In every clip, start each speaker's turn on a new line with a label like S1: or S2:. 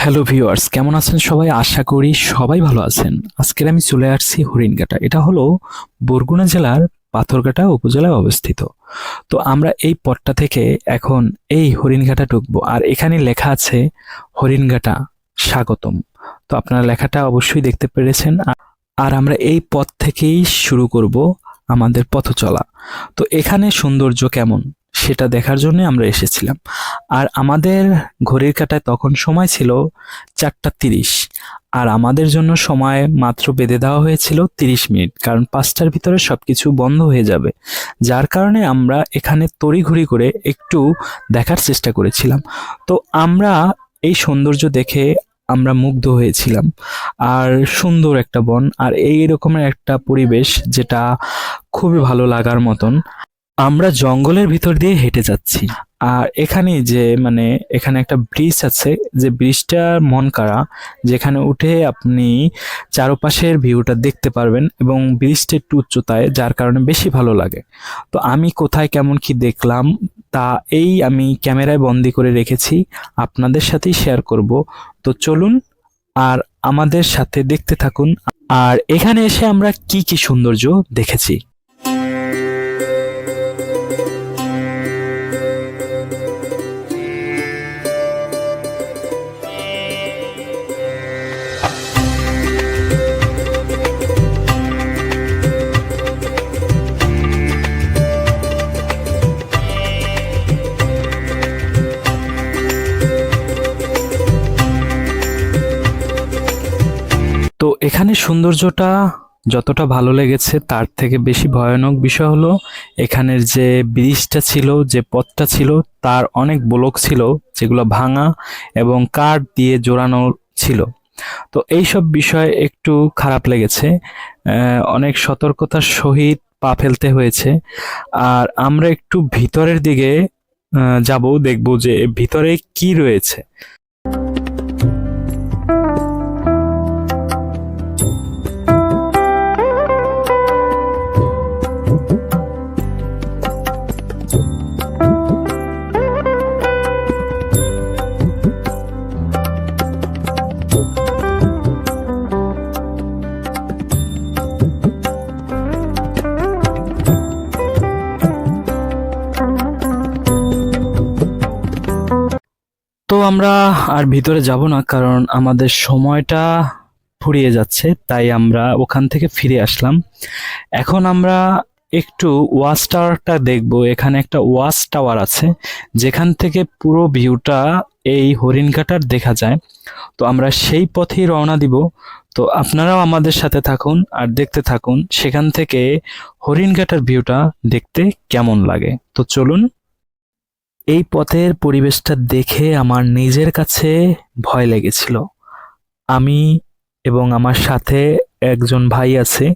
S1: Hello viewers, কেমন আছেন সবাই? আশা করি সবাই ভালো আছেন। আজকের আমি চলে আসছি হরিণঘাটা। এটা হলো বরগুনা জেলার পাথরঘাটা উপজেলায় অবস্থিত। তো আমরা এই পথটা থেকে এখন এই হরিণঘাটা ঢুকবো, আর এখানে লেখা আছে হরিণঘাটা স্বাগতম। তো আপনারা লেখাটা অবশ্যই দেখতে পেরেছেন। আর আমরা এই পথ থেকেই শুরু করব আমাদের পথ চলা। তো এখানে সৌন্দর্য কেমন সেটা দেখার জন্য আমরা এসেছিলাম। আর আমাদের ঘড়ির কাঁটায় তখন সময় ছিল 4:30। আর আমাদের জন্য সময় মাত্র বেঁধে দেওয়া হয়েছিল 30 মিনিট, কারণ 5টার ভিতরে সবকিছু বন্ধ হয়ে যাবে। যার কারণে আমরা এখানে তড়িঘড়ি করে একটু দেখার চেষ্টা করেছিলাম। তো আমরা এই সৌন্দর্য দেখে আমরা মুগ্ধ হয়েছিলাম। আর সুন্দর একটা বন, আর এই রকমের একটা পরিবেশ যেটা খুবই ভালো লাগার মতন। আমরা জঙ্গলের ভিতর দিয়ে হেঁটে যাচ্ছি। আর এখানে যে এখানে একটা ব্রিজ আছে, যে ব্রিজটা মন কাড়া, যেখানে উঠে আপনি চারপাশের ভিউটা দেখতে পারবেন, এবং ব্রিজটা একটু উচ্চতায়, যার কারণে বেশি ভালো লাগে। তো আমি কোথায় কেমন কি দেখলাম তা আমি ক্যামেরায় বন্দি করে রেখেছি, আপনাদের সাথেই শেয়ার করব। তো চলুন আর আমাদের সাথে দেখতে থাকুন। আর এখানে এসে আমরা কি কি সৌন্দর্য দেখেছি। তো এখানে সৌন্দর্যটা যতটা ভালো লেগেছে, তার থেকে বেশি ভয়ানক বিষয় হলো এখানের যে ব্রিজটা ছিল, যে পথটা ছিল, তার অনেক ব্লক ছিল যেগুলো ভাঙা এবং কাঠ দিয়ে জোড়ানো ছিল। তো এইসব বিষয় একটু খারাপ লেগেছে। অনেক সতর্কতার সহিত পা ফেলতে হয়েছে। আর আমরা একটু ভিতরের দিকে যাব, দেখব যে ভিতরে কি রয়েছে। তো আমরা আর ভিতরে যাব না, কারণ আমাদের সময়টা ফুরিয়ে যাচ্ছে, তাই আমরা ওখান থেকে ফিরে আসলাম। এখন আমরা একটু ওয়াচ টাওয়ারটা দেখব। এখানে একটা ওয়াচ টাওয়ার আছে, যেখান থেকে পুরো ভিউটা এই হরিণঘাটার দেখা যায়। তো আমরা সেই পথেই রওনা দিব। তো আপনারাও আমাদের সাথে থাকুন আর দেখতে থাকুন সেখান থেকে হরিণঘাটার ভিউটা দেখতে কেমন লাগে। তো চলুন। এই পথের পরিবেশটা দেখে আমার নিজের কাছে ভয় লেগেছিল। আমি এবং আমার সাথে একজন ভাই আছে।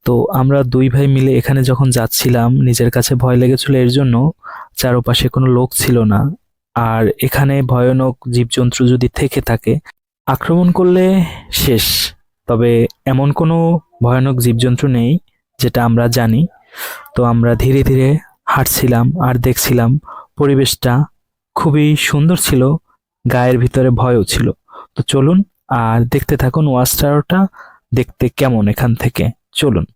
S1: তো আমরা দুই ভাই মিলে এখানে যখন যাচ্ছিলাম, নিজের কাছে ভয় লেগেছিল এর জন্য, চারপাশে কোনো লোক ছিল না। আর এখানে ভয়ানক জীবজন্তু যদি থেকে থাকে, আক্রমণ করলে শেষ। তবে এমন কোনো ভয়ানক জীবজন্তু নেই যেটা আমরা জানি। তো আমরা ধীরে ধীরে হাঁটছিলাম আর দেখছিলাম। পরিবেশটা খুবই সুন্দর ছিল, গায়ের ভিতরে ভয়ও ছিল। তো চলুন আর দেখতে থাকুন ওয়াচ টাওয়ারটা দেখতে কেমন এখান থেকে। চলুন।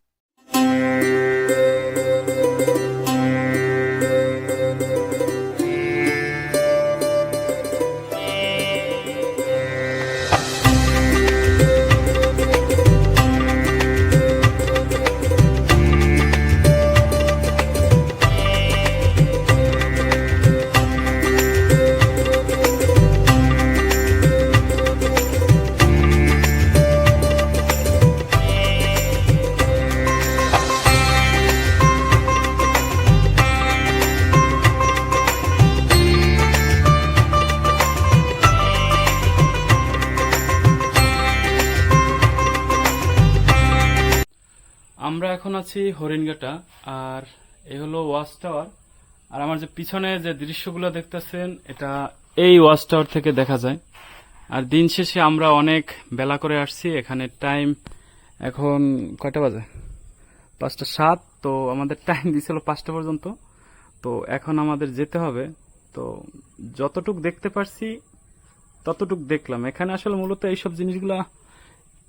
S1: আমরা এখন আছি হরিণঘাটা, আর এই হলো ওয়াচ টাওয়ার। আর আমার যে পিছনে যে দৃশ্যগুলো দেখতেছেন, এটা এই ওয়াচ টাওয়ার থেকে দেখা যায়। আর দিন শেষে আমরা অনেক বেলা করে আসছি। এখানে টাইম এখন কয়টা বাজে? 5টা 7। তো আমাদের টাইম দিয়েছিল 5টা পর্যন্ত। তো এখন আমাদের যেতে হবে। তো যতটুক দেখতে পারছি
S2: ততটুক দেখলাম। এখানে আসলে মূলত এইসব জিনিসগুলা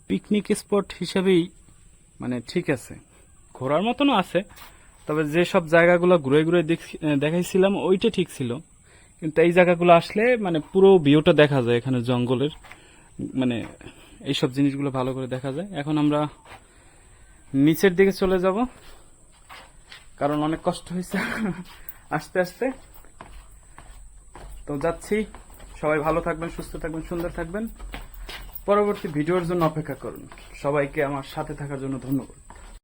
S2: পিকনিক স্পট হিসেবেই মানে ঠিক আছে, ঘোরার মতনও আছে, তবে যেসব জায়গাগুলো ঘুরে ঘুরে দেখাইছিলাম ওইটা ঠিক ছিল। কিন্তু এই জায়গাগুলো আসলে মানে পুরো ভিউটা দেখা যায়, এখানে জঙ্গলের মানে এইসব জিনিসগুলো ভালো করে দেখা যায়। এখন আমরা নিচের দিকে চলে যাব, কারণ অনেক কষ্ট হয়েছে আস্তে আস্তে। তো যাচ্ছি, সবাই ভালো থাকবেন, সুস্থ থাকবেন, সুন্দর থাকবেন। পরবর্তী ভিডিওর জন্য অপেক্ষা করুন। সবাইকে আমার সাথে থাকার জন্য ধন্যবাদ।